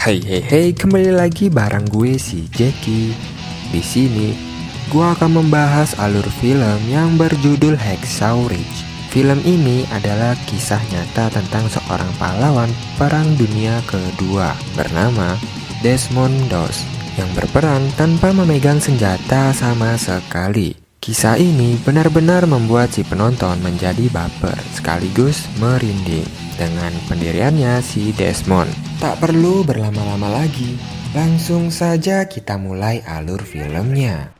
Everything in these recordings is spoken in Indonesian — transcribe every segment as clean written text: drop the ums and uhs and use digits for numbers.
Hey, kembali lagi bareng gue si Jackie. Di sini, gue akan membahas alur film yang berjudul Hacksaw Ridge. Film ini adalah kisah nyata tentang seorang pahlawan Perang Dunia Kedua bernama Desmond Doss yang berperang tanpa memegang senjata sama sekali. Kisah ini benar-benar membuat si penonton menjadi baper sekaligus merinding dengan pendiriannya si Desmond. Tak perlu berlama-lama lagi, langsung saja kita mulai alur filmnya.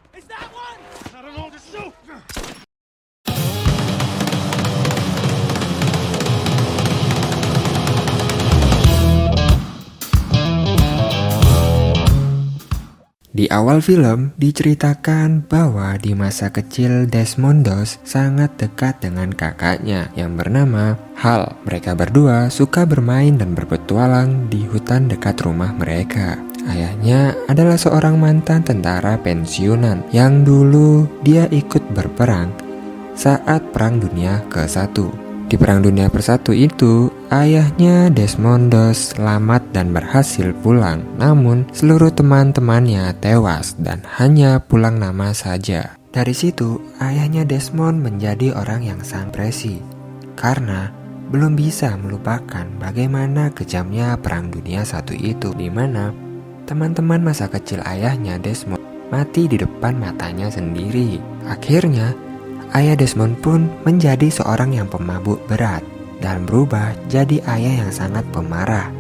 Di awal film diceritakan bahwa di masa kecil Desmond Doss sangat dekat dengan kakaknya yang bernama Hal. Mereka berdua suka bermain dan berpetualang di hutan dekat rumah mereka. Ayahnya adalah seorang mantan tentara pensiunan yang dulu dia ikut berperang saat Perang Dunia ke-1. Di Perang Dunia ke-1 itu, ayahnya Desmond Doss selamat dan berhasil pulang. Namun, seluruh teman-temannya tewas dan hanya pulang nama saja. Dari situ, ayahnya Desmond menjadi orang yang sangat depresi karena belum bisa melupakan bagaimana kejamnya Perang Dunia I itu, di mana teman-teman masa kecil ayahnya Desmond mati di depan matanya sendiri. Akhirnya, ayah Desmond pun menjadi seorang yang pemabuk berat dan berubah jadi ayah yang sangat pemarah.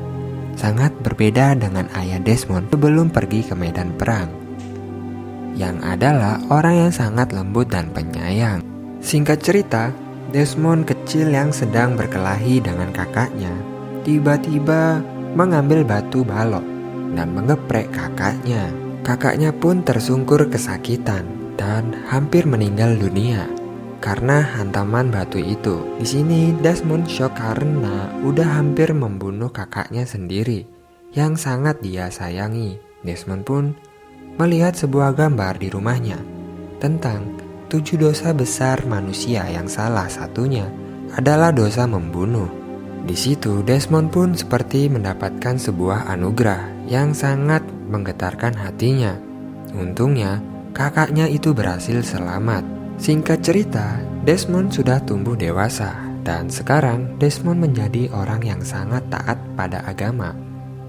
Sangat berbeda dengan ayah Desmond sebelum pergi ke medan perang, yang adalah orang yang sangat lembut dan penyayang. Singkat cerita, Desmond kecil yang sedang berkelahi dengan kakaknya tiba-tiba mengambil batu balok dan menggeprek kakaknya. Kakaknya pun tersungkur kesakitan dan hampir meninggal dunia karena hantaman batu itu. Di sini Desmond shock karena udah hampir membunuh kakaknya sendiri yang sangat dia sayangi. Desmond pun melihat sebuah gambar di rumahnya tentang 7 dosa besar manusia yang salah satunya adalah dosa membunuh. Di situ Desmond pun seperti mendapatkan sebuah anugerah yang sangat menggetarkan hatinya. Untungnya kakaknya itu berhasil selamat. Singkat cerita, Desmond sudah tumbuh dewasa dan sekarang Desmond menjadi orang yang sangat taat pada agama,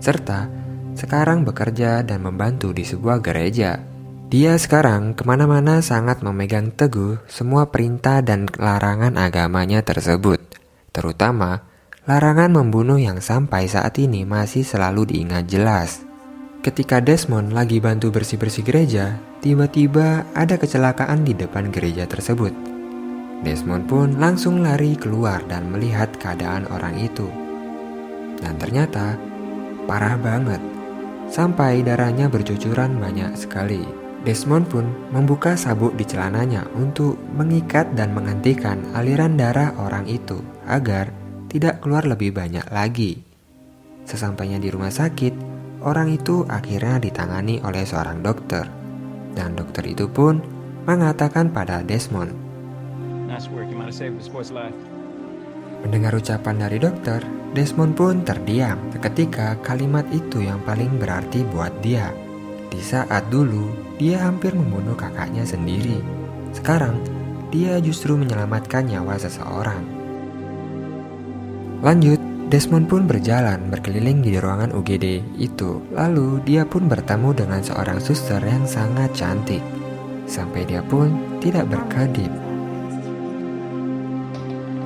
serta sekarang bekerja dan membantu di sebuah gereja. Dia sekarang kemana-mana sangat memegang teguh semua perintah dan larangan agamanya tersebut, terutama larangan membunuh yang sampai saat ini masih selalu diingat jelas. Ketika Desmond lagi bantu bersih-bersih gereja, tiba-tiba ada kecelakaan di depan gereja tersebut. Desmond pun langsung lari keluar dan melihat keadaan orang itu. Dan ternyata parah banget, sampai darahnya bercucuran banyak sekali. Desmond pun membuka sabuk di celananya untuk mengikat dan menghentikan aliran darah orang itu agar tidak keluar lebih banyak lagi. Sesampainya di rumah sakit, orang itu akhirnya ditangani oleh seorang dokter, dan dokter itu pun mengatakan pada Desmond, mendengar ucapan dari dokter, Desmond pun terdiam ketika kalimat itu yang paling berarti buat dia. Di saat dulu dia hampir membunuh kakaknya sendiri, sekarang dia justru menyelamatkan nyawa seseorang. Lanjut, Desmond pun berjalan berkeliling di ruangan UGD itu. Lalu dia pun bertemu dengan seorang suster yang sangat cantik. Sampai dia pun tidak berkedip.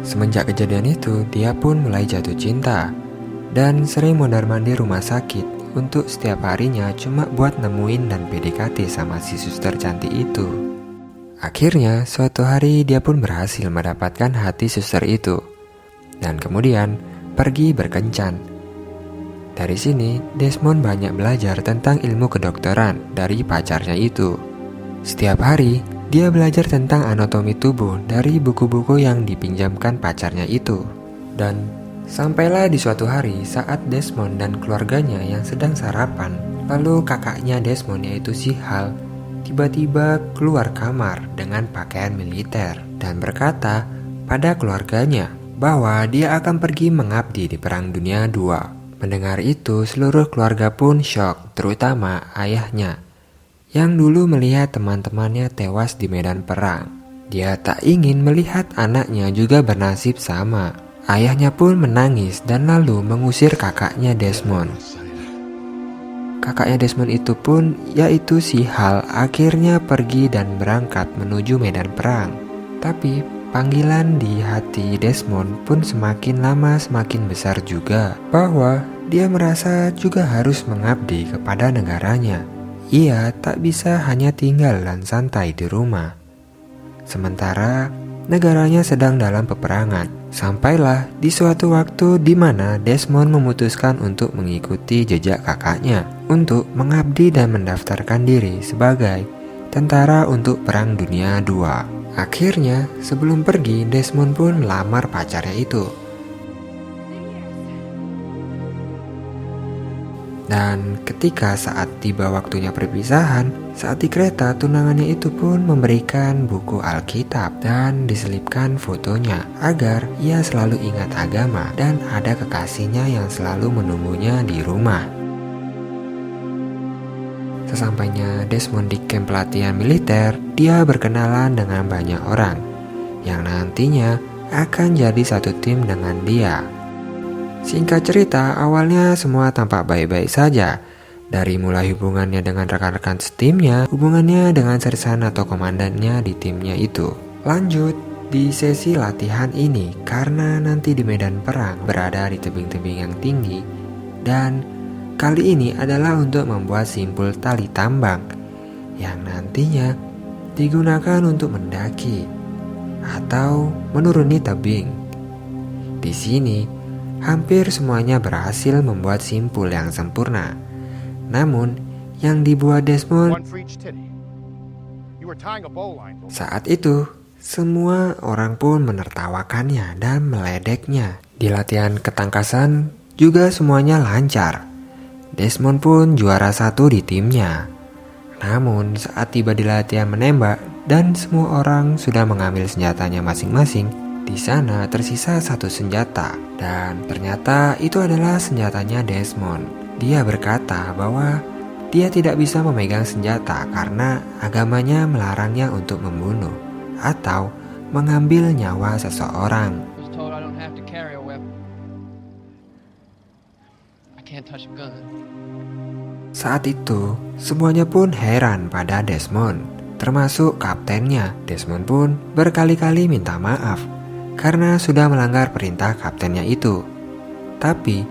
Semenjak kejadian itu, dia pun mulai jatuh cinta dan sering mondar-mandir rumah sakit untuk setiap harinya cuma buat nemuin dan PDKT sama si suster cantik itu. Akhirnya, suatu hari dia pun berhasil mendapatkan hati suster itu. Dan kemudian pergi berkencan. Dari sini, Desmond banyak belajar tentang ilmu kedokteran dari pacarnya itu. Setiap hari, dia belajar tentang anatomi tubuh dari buku-buku yang dipinjamkan pacarnya itu. Dan sampailah di suatu hari saat Desmond dan keluarganya yang sedang sarapan, lalu kakaknya Desmond yaitu si Hal tiba-tiba keluar kamar dengan pakaian militer dan berkata pada keluarganya bahwa dia akan pergi mengabdi di Perang Dunia II Mendengar itu, seluruh keluarga pun syok, terutama ayahnya, yang dulu melihat teman-temannya tewas di medan perang. Dia tak ingin melihat anaknya juga bernasib sama. Ayahnya pun menangis dan lalu mengusir kakaknya Desmond. Kakaknya Desmond itu pun, yaitu si Hal, akhirnya pergi dan berangkat menuju medan perang. Tapi panggilan di hati Desmond pun semakin lama semakin besar juga, bahwa dia merasa juga harus mengabdi kepada negaranya. Ia tak bisa hanya tinggal dan santai di rumah. Sementara negaranya sedang dalam peperangan. Sampailah di suatu waktu di mana Desmond memutuskan untuk mengikuti jejak kakaknya untuk mengabdi dan mendaftarkan diri sebagai tentara untuk Perang Dunia II. Akhirnya, sebelum pergi, Desmond pun melamar pacarnya itu. Dan ketika saat tiba waktunya perpisahan, saat di kereta, tunangannya itu pun memberikan buku Alkitab dan diselipkan fotonya agar ia selalu ingat agama dan ada kekasihnya yang selalu menunggunya di rumah. Sesampainya Desmond di kamp pelatihan militer, dia berkenalan dengan banyak orang yang nantinya akan jadi satu tim dengan dia. Singkat cerita, awalnya semua tampak baik-baik saja. Dari mulai hubungannya dengan rekan-rekan setimnya, hubungannya dengan sersan atau komandannya di timnya itu. Lanjut, di sesi latihan ini, karena nanti di medan perang berada di tebing-tebing yang tinggi, dan kali ini adalah untuk membuat simpul tali tambang yang nantinya digunakan untuk mendaki atau menuruni tebing. Di sini, hampir semuanya berhasil membuat simpul yang sempurna. Namun, yang dibuat Desmond saat itu, semua orang pun menertawakannya dan meledeknya. Di latihan ketangkasan juga semuanya lancar. Desmond pun juara 1 di timnya. Namun, saat tiba di latihan menembak dan semua orang sudah mengambil senjatanya masing-masing, di sana tersisa satu senjata, dan ternyata itu adalah senjatanya Desmond. Dia berkata bahwa dia tidak bisa memegang senjata karena agamanya melarangnya untuk membunuh atau mengambil nyawa seseorang. Saat itu, semuanya pun heran pada Desmond, termasuk kaptennya. Desmond pun berkali-kali minta maaf karena sudah melanggar perintah kaptennya itu. Tapi,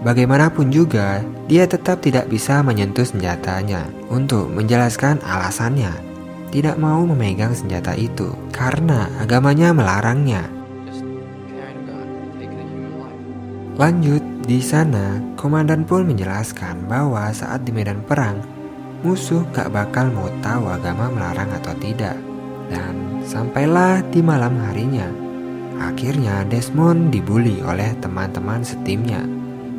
bagaimanapun juga, dia tetap tidak bisa menyentuh senjatanya untuk menjelaskan alasannya tidak mau memegang senjata itu karena agamanya melarangnya. Lanjut, di sana, komandan pun menjelaskan bahwa saat di medan perang, musuh gak bakal mau tahu agama melarang atau tidak. Dan sampailah di malam harinya, akhirnya Desmond dibully oleh teman-teman setimnya.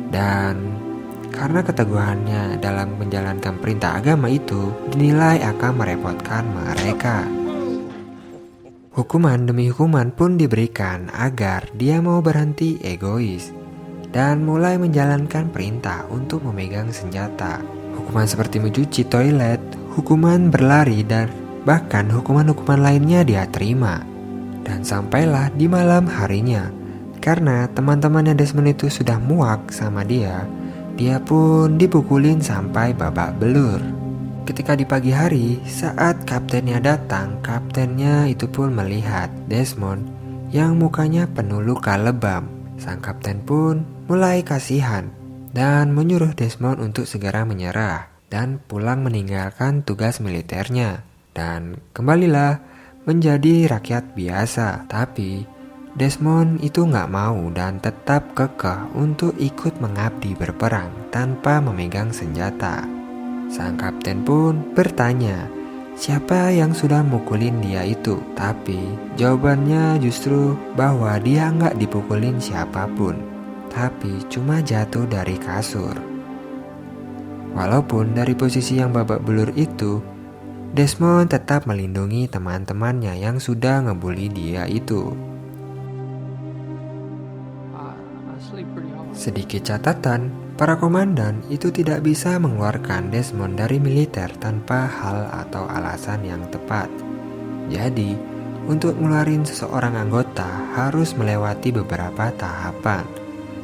Dan karena keteguhannya dalam menjalankan perintah agama itu dinilai akan merepotkan mereka. Hukuman demi hukuman pun diberikan agar dia mau berhenti egois dan mulai menjalankan perintah untuk memegang senjata. Hukuman seperti mencuci toilet, hukuman berlari, dan bahkan hukuman-hukuman lainnya dia terima. Dan sampailah di malam harinya, karena teman-temannya Desmond itu sudah muak sama dia pun dipukulin sampai babak belur. Ketika di pagi hari, saat kaptennya datang, kaptennya itu pun melihat Desmond yang mukanya penuh luka lebam. Sang kapten pun mulai kasihan dan menyuruh Desmond untuk segera menyerah dan pulang meninggalkan tugas militernya dan kembalilah menjadi rakyat biasa. Tapi Desmond itu gak mau dan tetap kekeh untuk ikut mengabdi berperang tanpa memegang senjata. Sang kapten pun bertanya siapa yang sudah mukulin dia itu, tapi jawabannya justru bahwa dia gak dipukulin siapapun, tapi cuma jatuh dari kasur. Walaupun dari posisi yang babak belur itu, Desmond tetap melindungi teman-temannya yang sudah ngebully dia itu. Sedikit catatan, Para komandan itu tidak bisa mengeluarkan Desmond dari militer tanpa hal atau alasan yang tepat. Jadi, untuk ngeluarin seseorang anggota harus melewati beberapa tahapan,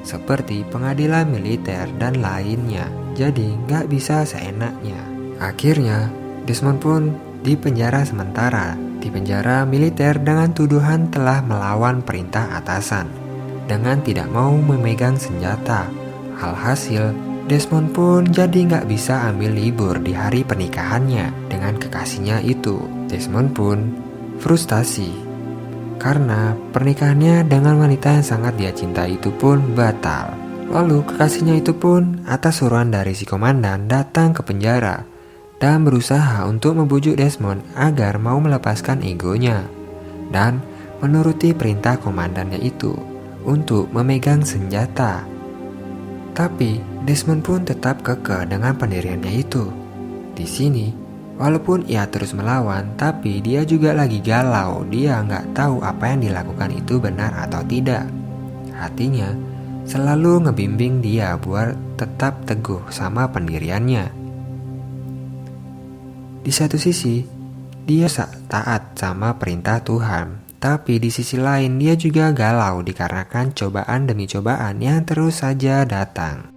seperti pengadilan militer dan lainnya. Jadi, nggak bisa seenaknya. Akhirnya, Desmond pun dipenjara sementara di penjara militer dengan tuduhan telah melawan perintah atasan dengan tidak mau memegang senjata. Alhasil, Desmond pun jadi nggak bisa ambil libur di hari pernikahannya dengan kekasihnya itu. Desmond pun frustasi karena pernikahannya dengan wanita yang sangat dia cintai itu pun batal. Lalu kekasihnya itu pun atas suruhan dari si komandan datang ke penjara dan berusaha untuk membujuk Desmond agar mau melepaskan egonya dan menuruti perintah komandannya itu untuk memegang senjata. Tapi Desmond pun tetap kekeh dengan pendiriannya itu. Di sini, walaupun ia terus melawan, tapi dia juga lagi galau. Dia nggak tahu apa yang dilakukan itu benar atau tidak. Hatinya selalu ngebimbing dia buat tetap teguh sama pendiriannya. Di satu sisi, dia taat sama perintah Tuhan. Tapi di sisi lain dia juga galau dikarenakan cobaan demi cobaan yang terus saja datang.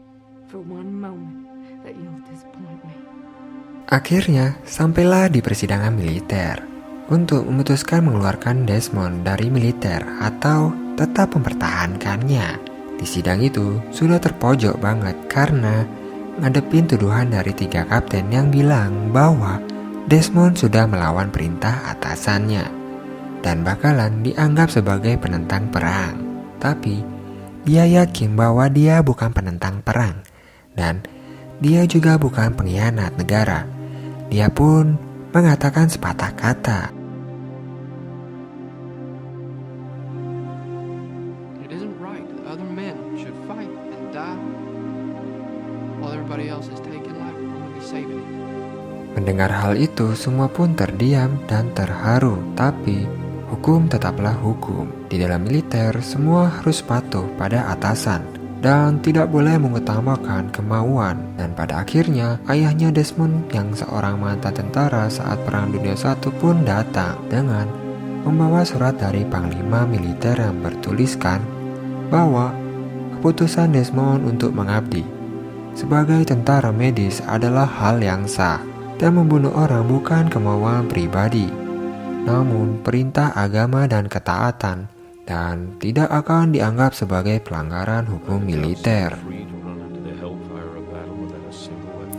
Akhirnya sampailah di persidangan militer untuk memutuskan mengeluarkan Desmond dari militer atau tetap mempertahankannya. Di sidang itu sudah terpojok banget karena ngadepin tuduhan dari 3 kapten yang bilang bahwa Desmond sudah melawan perintah atasannya dan bakalan dianggap sebagai penentang perang. Tapi dia yakin bahwa dia bukan penentang perang dan dia juga bukan pengkhianat negara. Dia pun mengatakan sepatah kata, "It isn't right that other men should fight and die while everybody else is taking life. I'm gonna be saving it." Mendengar hal itu, semua pun terdiam dan terharu. Tapi hukum tetaplah hukum. Di dalam militer, semua harus patuh pada atasan dan tidak boleh mengutamakan kemauan. Dan pada akhirnya, ayahnya Desmond yang seorang mantan tentara saat Perang Dunia I pun datang dengan membawa surat dari Panglima Militer yang bertuliskan bahwa keputusan Desmond untuk mengabdi sebagai tentara medis adalah hal yang sah dan membunuh orang bukan kemauan pribadi, namun perintah agama dan ketaatan, dan tidak akan dianggap sebagai pelanggaran hukum militer.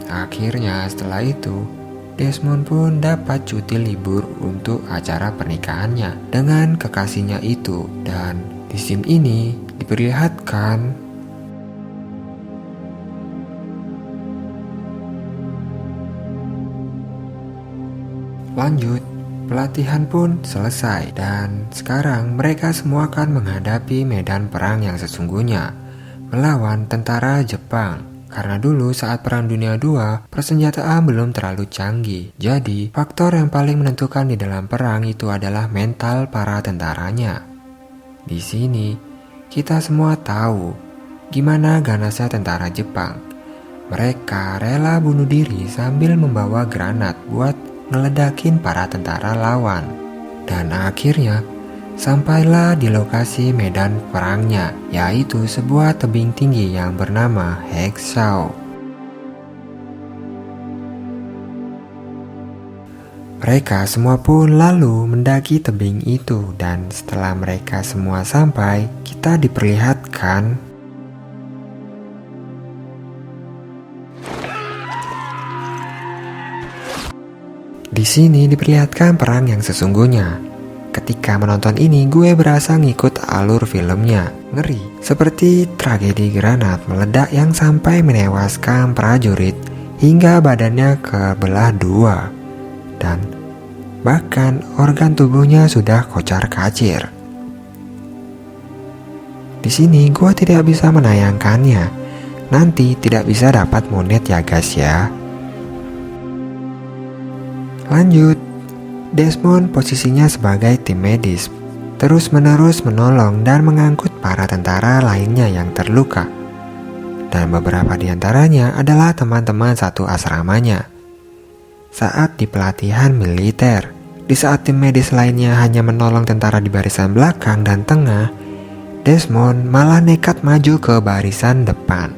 Akhirnya setelah itu, Desmond pun dapat cuti libur untuk acara pernikahannya dengan kekasihnya itu. Dan di scene ini diperlihatkan lanjut, pelatihan pun selesai dan sekarang mereka semua akan menghadapi medan perang yang sesungguhnya melawan tentara Jepang. Karena dulu saat Perang Dunia II, persenjataan belum terlalu canggih. Jadi, faktor yang paling menentukan di dalam perang itu adalah mental para tentaranya. Di sini, kita semua tahu gimana ganasnya tentara Jepang. Mereka rela bunuh diri sambil membawa granat buat ngeledakin para tentara lawan. Dan akhirnya sampailah di lokasi medan perangnya, yaitu sebuah tebing tinggi yang bernama Hexau. Mereka semua pun lalu mendaki tebing itu, dan setelah mereka semua sampai, kita diperlihatkan di sini diperlihatkan perang yang sesungguhnya. Ketika menonton ini, gue berasa ngikut alur filmnya. Ngeri, seperti tragedi granat meledak yang sampai menewaskan prajurit hingga badannya kebelah dua. Dan bahkan organ tubuhnya sudah kocar-kacir. Di sini gue tidak bisa menayangkannya. Nanti tidak bisa dapat monet ya guys ya. Lanjut, Desmond posisinya sebagai tim medis, terus-menerus menolong dan mengangkut para tentara lainnya yang terluka. dan beberapa di antaranya adalah teman-teman satu asramanya. Saat di pelatihan militer, di saat tim medis lainnya hanya menolong tentara di barisan belakang dan tengah, Desmond malah nekat maju ke barisan depan.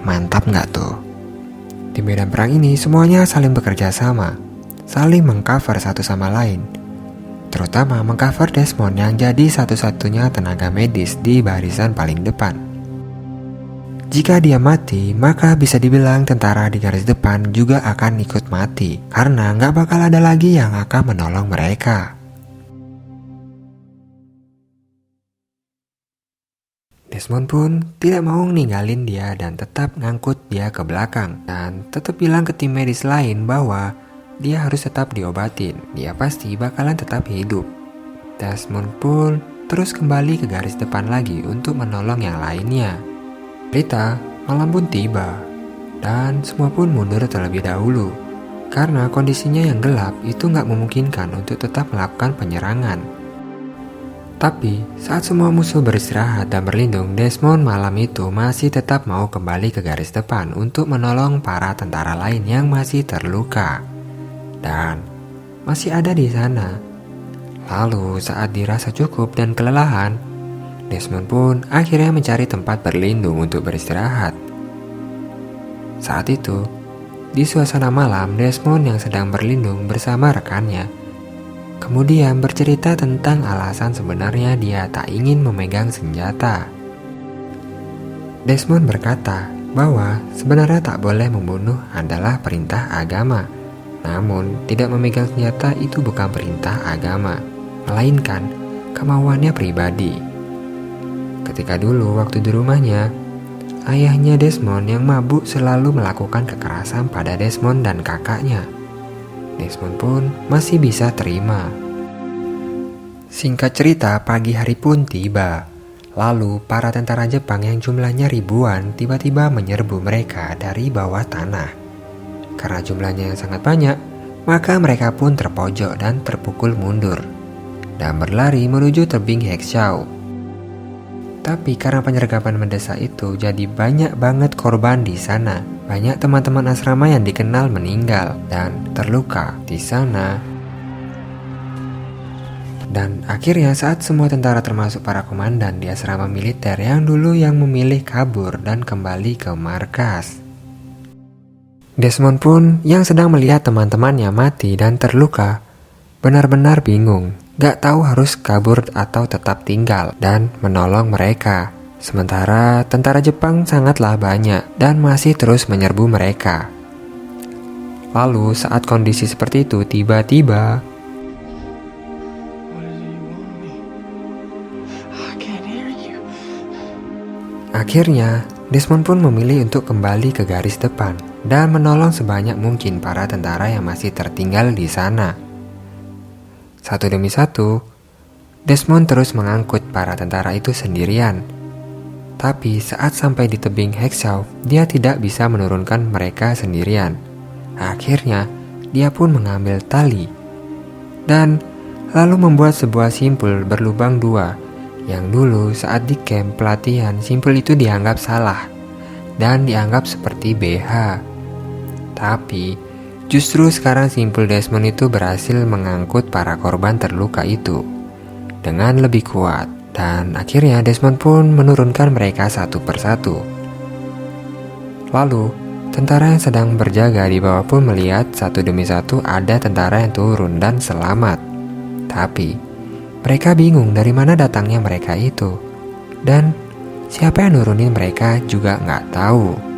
Mantap nggak tuh? Di medan perang ini semuanya saling bekerja sama, saling mengcover satu sama lain. Terutama mengcover Desmond yang jadi satu-satunya tenaga medis di barisan paling depan. Jika dia mati, maka bisa dibilang tentara di garis depan juga akan ikut mati, karena nggak bakal ada lagi yang akan menolong mereka. Desmond pun tidak mau ninggalin dia dan tetap ngangkut dia ke belakang, dan tetap bilang ke tim medis lain bahwa dia harus tetap diobatin, dia pasti bakalan tetap hidup. Desmond pun terus kembali ke garis depan lagi untuk menolong yang lainnya. Berita malam pun tiba, dan semua pun mundur terlebih dahulu, karena kondisinya yang gelap itu nggak memungkinkan untuk tetap melakukan penyerangan. Tapi saat semua musuh beristirahat dan berlindung, Desmond malam itu masih tetap mau kembali ke garis depan untuk menolong para tentara lain yang masih terluka. Dan masih ada di sana. Lalu saat dirasa cukup dan kelelahan, Desmond pun akhirnya mencari tempat berlindung untuk beristirahat. Saat itu, di suasana malam, Desmond yang sedang berlindung bersama rekannya kemudian bercerita tentang alasan sebenarnya dia tak ingin memegang senjata. Desmond berkata bahwa sebenarnya tak boleh membunuh adalah perintah agama. Namun, tidak memegang senjata itu bukan perintah agama, melainkan kemauannya pribadi. Ketika dulu waktu di rumahnya, ayahnya Desmond yang mabuk selalu melakukan kekerasan pada Desmond dan kakaknya. Desmond pun masih bisa terima. Singkat cerita, pagi hari pun tiba. Lalu para tentara Jepang yang jumlahnya ribuan tiba-tiba menyerbu mereka dari bawah tanah. Karena jumlahnya yang sangat banyak, maka mereka pun terpojok dan terpukul mundur dan berlari menuju tebing Hexau. Tapi karena penyergapan mendesak itu, jadi banyak banget korban di sana. Banyak teman-teman asrama yang dikenal meninggal dan terluka di sana. Dan akhirnya saat semua tentara termasuk para komandan di asrama militer yang dulu yang memilih kabur dan kembali ke markas. Desmond pun yang sedang melihat teman-temannya mati dan terluka, benar-benar bingung. Gak tahu harus kabur atau tetap tinggal dan menolong mereka. Sementara tentara Jepang sangatlah banyak dan masih terus menyerbu mereka. Lalu saat kondisi seperti itu tiba-tiba akhirnya Desmond pun memilih untuk kembali ke garis depan dan menolong sebanyak mungkin para tentara yang masih tertinggal di sana. Satu demi satu, Desmond terus mengangkut para tentara itu sendirian. Tapi saat sampai di tebing Hexau, dia tidak bisa menurunkan mereka sendirian. Akhirnya, dia pun mengambil tali dan lalu membuat sebuah simpul berlubang dua, yang dulu saat di camp pelatihan simpul itu dianggap salah dan dianggap seperti BH. Tapi justru sekarang simpul Desmond itu berhasil mengangkut para korban terluka itu dengan lebih kuat, dan akhirnya Desmond pun menurunkan mereka satu persatu. Lalu, tentara yang sedang berjaga di bawah pun melihat satu demi satu ada tentara yang turun dan selamat. Tapi, mereka bingung dari mana datangnya mereka itu, dan siapa yang nurunin mereka juga nggak tahu.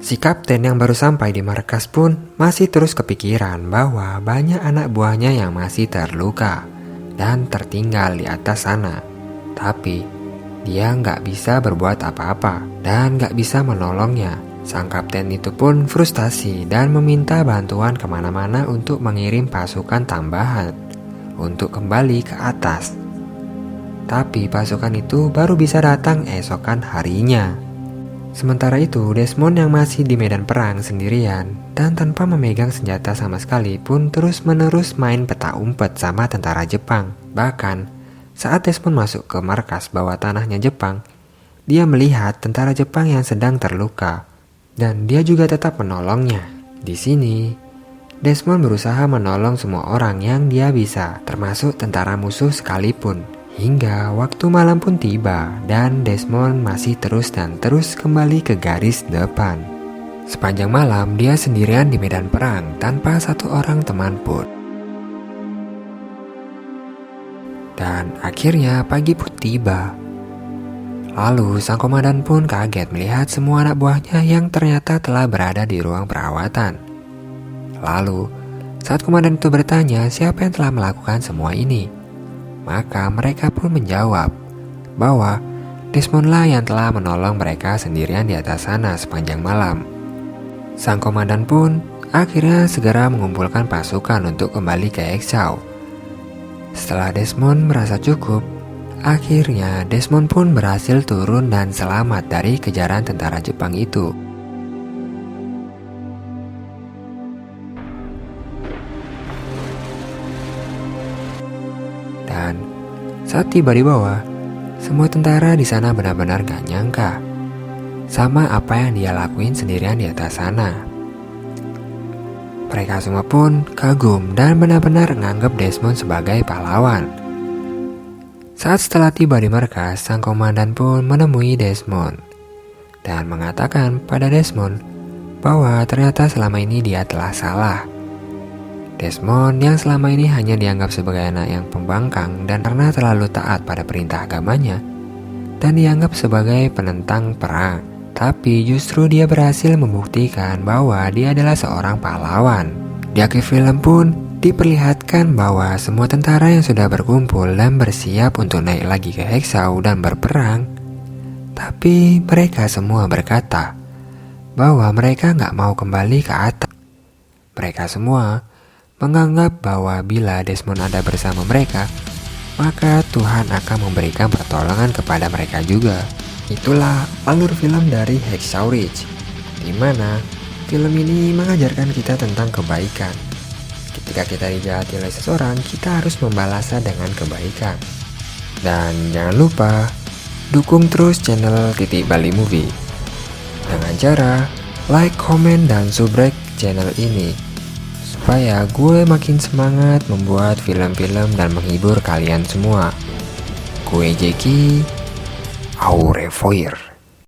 Si kapten yang baru sampai di markas pun masih terus kepikiran bahwa banyak anak buahnya yang masih terluka dan tertinggal di atas sana. Tapi dia nggak bisa berbuat apa-apa dan nggak bisa menolongnya. Sang kapten itu pun frustasi dan meminta bantuan kemana-mana untuk mengirim pasukan tambahan untuk kembali ke atas. Tapi pasukan itu baru bisa datang esokan harinya. Sementara itu, Desmond yang masih di medan perang sendirian dan tanpa memegang senjata sama sekali pun terus-menerus main peta umpet sama tentara Jepang. Bahkan, saat Desmond masuk ke markas bawah tanahnya Jepang, dia melihat tentara Jepang yang sedang terluka, dan dia juga tetap menolongnya. Di sini, Desmond berusaha menolong semua orang yang dia bisa, termasuk tentara musuh sekalipun. Hingga waktu malam pun tiba, dan Desmond masih terus kembali ke garis depan. Sepanjang malam, dia sendirian di medan perang tanpa satu orang teman pun. Dan akhirnya pagi pun tiba. Lalu sang komandan pun kaget melihat semua anak buahnya yang ternyata telah berada di ruang perawatan. Lalu, saat komandan itu bertanya siapa yang telah melakukan semua ini, maka mereka pun menjawab bahwa Desmondlah yang telah menolong mereka sendirian di atas sana sepanjang malam. Sang komandan pun akhirnya segera mengumpulkan pasukan untuk kembali ke Exau. Setelah Desmond merasa cukup, akhirnya Desmond pun berhasil turun dan selamat dari kejaran tentara Jepang itu. Dan saat tiba di bawah, semua tentara di sana benar-benar gak nyangka sama apa yang dia lakuin sendirian di atas sana. Mereka semua pun kagum dan benar-benar menganggap Desmond sebagai pahlawan. Saat setelah tiba di markas, sang komandan pun menemui Desmond dan mengatakan pada Desmond bahwa ternyata selama ini dia telah salah. Desmond yang selama ini hanya dianggap sebagai anak yang pembangkang dan karena terlalu taat pada perintah agamanya dan dianggap sebagai penentang perang, tapi justru dia berhasil membuktikan bahwa dia adalah seorang pahlawan. Di akhir film pun diperlihatkan bahwa semua tentara yang sudah berkumpul dan bersiap untuk naik lagi ke Exau dan berperang, tapi mereka semua berkata bahwa mereka gak mau kembali ke atas. Mereka semua menganggap bahwa bila Desmond ada bersama mereka, maka Tuhan akan memberikan pertolongan kepada mereka juga. Itulah alur film dari Hacksaw Ridge, di mana film ini mengajarkan kita tentang kebaikan. Ketika kita dijahati oleh seseorang, kita harus membalasnya dengan kebaikan. Dan jangan lupa dukung terus channel Titik Bali Movie dengan cara like, komen, dan subscribe channel ini supaya gue makin semangat membuat film-film dan menghibur kalian semua. Gue Jeki, au revoir.